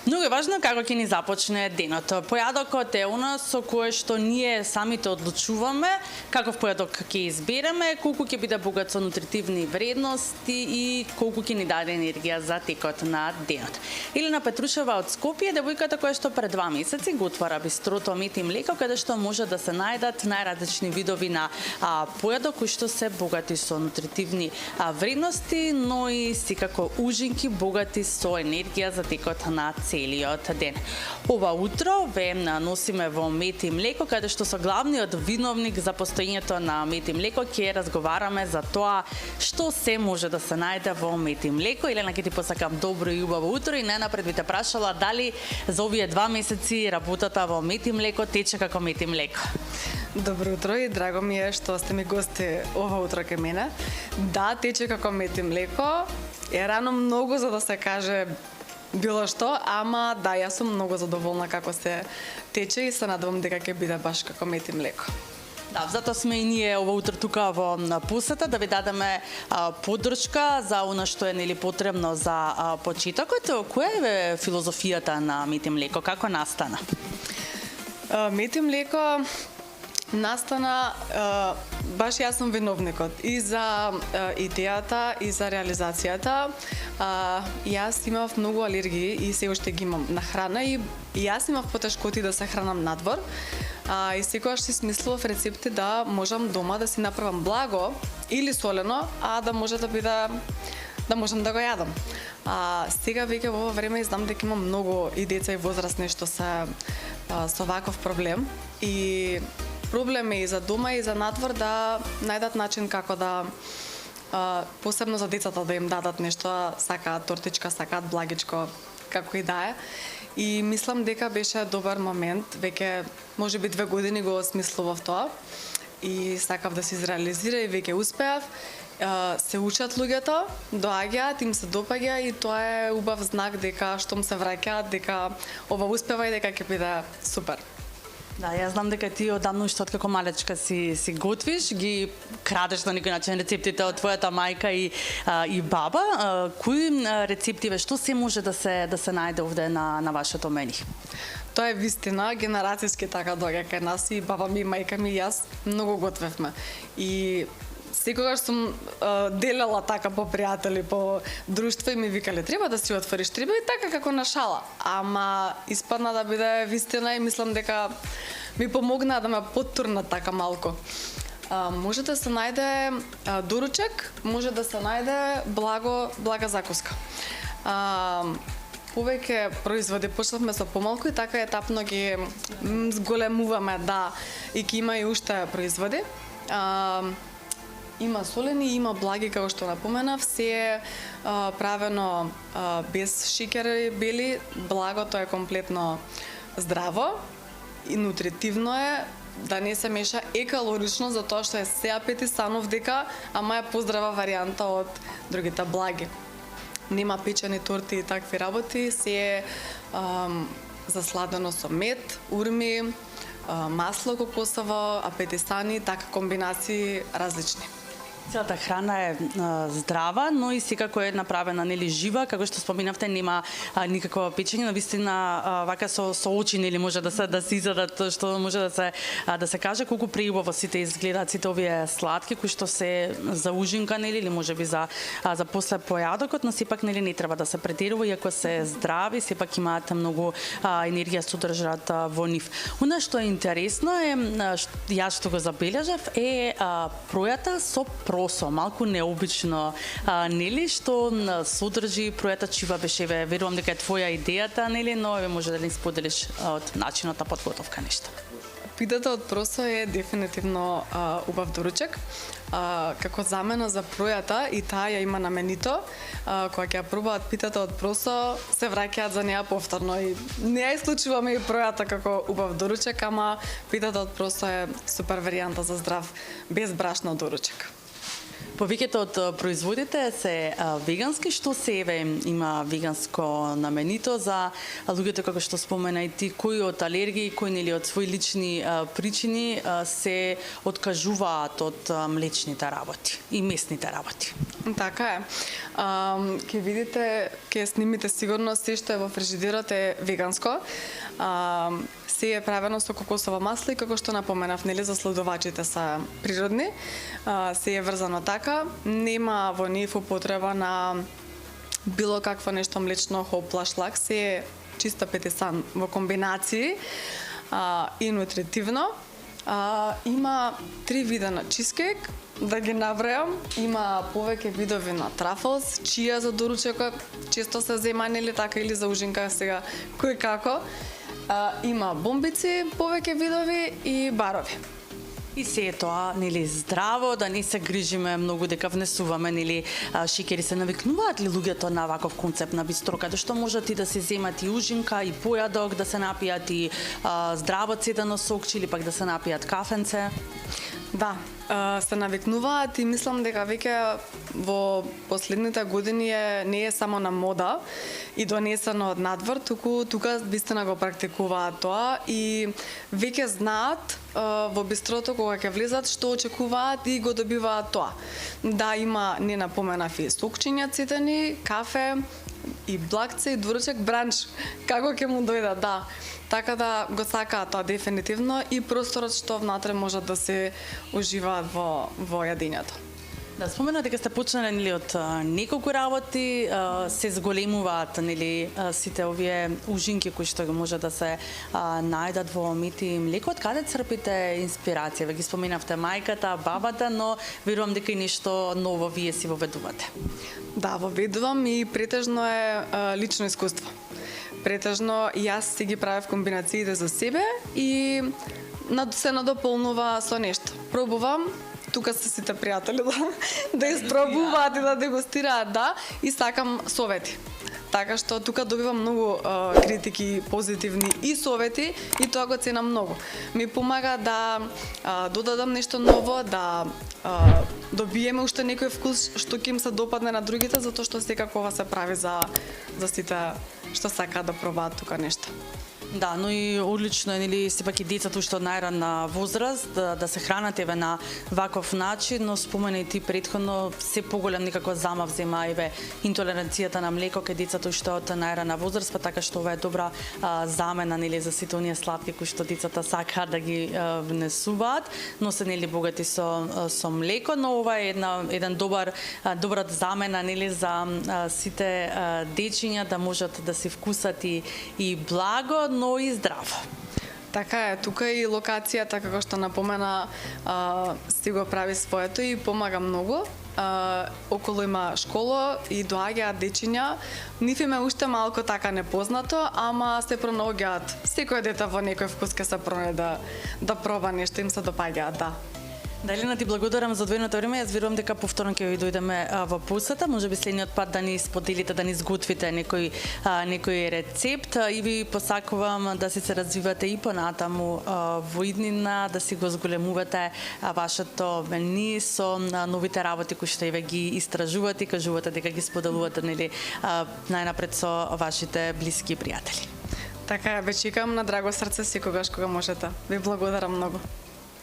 Многу е важно како ќе ни започне денот. Појадокот е она со кое што ние самите одлучуваме каков појадок ќе избереме, колку ќе биде богат со нутритивни вредности и колку ќе ни даде енергија за текот на денот. Елена Петрушева од Скопје, девојката која што пред 2 месеци го отвара бистрото Мет и млеко, каде што може да се најдат најразлични видови на појадок кои што се богати со нутритивни вредности, но и секако ужинки богати со енергија за текот на целиот ден. Ова утро ве носиме во Мет и млеко, каде што со главниот виновник за постоењето на Мет и млеко ќе разговараме за тоа што се може да се најде во Мет и млеко. Елена, ќе ти посакам добро и убаво утро и најнапред би те прашала дали за овие 2 месеци работата во Мет и млеко тече како Мет и млеко. Добро утро и драго ми е што сте ми гости ова утро кај мене. Да, тече како Мет и млеко. Е рано многу за да се каже било што, ама да, јас сум многу задоволна како се тече и се надевам дека ќе биде баш како Мет и млеко. Да, затоа сме и ние ова утро тука во посета да ви дадеме поддршка за она што е нели потребно за почетокот. Која е филозофијата на Мет и млеко? Како настана? Мет и млеко настана, баш јас сум виновникот и за идејата и за реализацијата. Јас имав многу алергии и се уште ги имам на храна и јас имав потешкоти да се хранам надвор. И секогаш си смислував рецепти да можам дома да си направам благо или солено, да може да биде да можам да го јадам. Сега веќе во ова време знам дека има многу и деца и возрастни што се со ваков проблем и проблем е и за дома и за надвор да најдат начин како да посебно за децата да им дадат нешто, сакаат тортичка, сакаат благичко, како и да е. И мислам дека беше добар момент, веќе можеби 2 години го осмислував тоа и сакав да се изреализира и веќе успеав. Се учат луѓето, доаѓаат, им се допаѓа и тоа е убав знак дека штом се враќаат, дека ова успева и дека ќе биде супер. Да, јас знам дека ти одамна уште откако малечка си готвиш, ги крадеш на некој начин рецептите од твојата мајка и баба. Кои рецепти што се може да се најде овде на вашето мени? Тоа е вистина, генерацијски така доаѓа кај нас и баба ми, мајка ми и јас многу готвевме. И секогаш сум делела така по пријатели, по друштво и ми викале треба да си отвориш, треба и така како на шала. Ама испадна да биде вистина и мислам дека ми помогна да ме поттурнат така малку. Може да се најде доручек, може да се најде блага закуска. Повеќе производи почнавме со помалку и така етапно ги зголемуваме, да, и ќе има и уште производи. Има солени, има благи, како што напоменав, се е правено без шеќер бели, благото е комплетно здраво и нутритивно е, да не се меша екалорично, затоа што е се апетисанов дека, ама е поздрава варијанта од другите благи. Нема печени торти и такви работи, се е засладено со мед, урми, масло кокосово, апетисани, така комбинации различни. Целата храна е здрава, но и секако е направена нели жива, како што споминавте, нема никакво печење, но вистина вака со очи нели може да се изедат, што може да се каже колку преубаво сите изгледаат сите овие сладки кои што се за ужинка нели или можеби за после појадокот, но сепак нели не треба да се претерува, иако се здрави, сепак имаат многу енергија содржат во нив. Она што е интересно е јас што го забележав е пројата со просо, малку необично, нели, што содржи пројата чива бешеве. Верувам дека е твоја идејата, нели, но може да ни споделиш од начинот на подготовка нешто. Питата од просо е дефинитивно убав доручек. Како замена за пројата, и таа ја има на менито, кога ќе ја пробаат питата од просо, се враќаат за неа повторно и не ја исклучуваме и пројата како убав доручек, ама питата од просо е супер варијанта за здрав без брашно доручек. Повеќето од производите се вегански, што се еве има веганско наменито за луѓето како што спомена и ти, кои од алергии, кои нели од своји лични причини се откажуваат од млечните работи и месните работи. Така е. Ке видите, ке снимите сигурно се што е во фрижидерот е веганско. Се е правено со кокосово масло и како што напоменав, нели заследувачите се природни. Се е врзано така, нема во нив употреба на било какво нешто млечно, хопла, шлак, се е чиста петисан во комбинации и нутритивно. Има 3 вида на чизкейк, да ги набројам. Има повеќе видови на трафлс, чија за доручекот, често се зема нели така или за ужинка, сега кој како. Има бомбици, повеќе видови и барови. И се е тоа, нели, здраво, да не се грижиме многу дека внесуваме, нели, шеќери. Се навикнуваат ли луѓето на ваков концепт на бистро, каде што можат и да се земат и ужинка, и појадок, да се напијат и здраво цедено сокче или пак да се напијат кафенце? Да, се навикнуваат и мислам дека веќе во последните години не е само на мода и донесено од надвор, туку тука вистина го практикуваат тоа и веќе знаат во бистрото кога ќе влезат што очекуваат и го добиваат тоа. Да, има, не напоменав, и сокчиња цедени, кафе и блакце и дворучек, бранч, како ќе му дојдат, да. Така да го сакаат тоа дефинитивно и просторот што внатре можат да се уживаат во јадењето. Да, спомена дека сте почнале нели од неколку работи, се зголемуваат нели сите овие ужинки кои што може да се најдат во мет и млеко. Од каде црпите инспирација? Ве ги споменавте мајката, бабата, но верувам дека и нешто ново вие си воведувате. Да, воведувам и претежно е лично искуство. Претежно јас си ги правев комбинациите за себе и се надополнува со нешто. Пробувам, тука се сите пријатели да испробуваат и да дегустираат, да, и сакам совети. Така што тука добивам многу критики позитивни и совети и тоа го ценам многу. Ми помага да додадам нешто ново, да добиеме уште некој вкус што ќе им се допадне на другите, затоа што секако ова се прави за сите што сакаат да пробаат тука нешто. Да, но и одлично е, нели, сепак и децата уште од најранна возраст да се хранат еве на ваков начин, но спомена и ти претходно се поголем некако замав зема еве интолеранцијата на млеко кај децата уште од најранна возраст, па така што ова е добра замена, нели, за сите оние сладки кои што децата сакаат да ги внесуваат, но се, нели, богати со млеко, но ова е еден добра замена, нели, за сите дечиња да можат да се вкусат и благо, но и здраво. Така е, тука и локацијата, како што напомена, си го прави своето и помага многу. Околу има школа и доаѓаат дечиња. Нив им е уште малку така непознато, ама се пронаоѓаат. Секој дете во некој вкус ке се пронајде да проба нешто, им се допаѓаат, да. Елена, ти благодарам за одвоеното време. Јас верувам дека повторно ќе ви дојдеме во посета. Може би следниот пат да ни споделите, да ни сготвите некој рецепт и ви посакувам да се развивате и понатаму во иднина, да си го зголемувате вашето мени со новите работи кои што еве ги истражувате и кажувате дека ги споделувате, нели, најнапред со вашите блиски и пријатели. Така е, ве чекам на драго срце секогаш кога можете. Ви благодарам многу.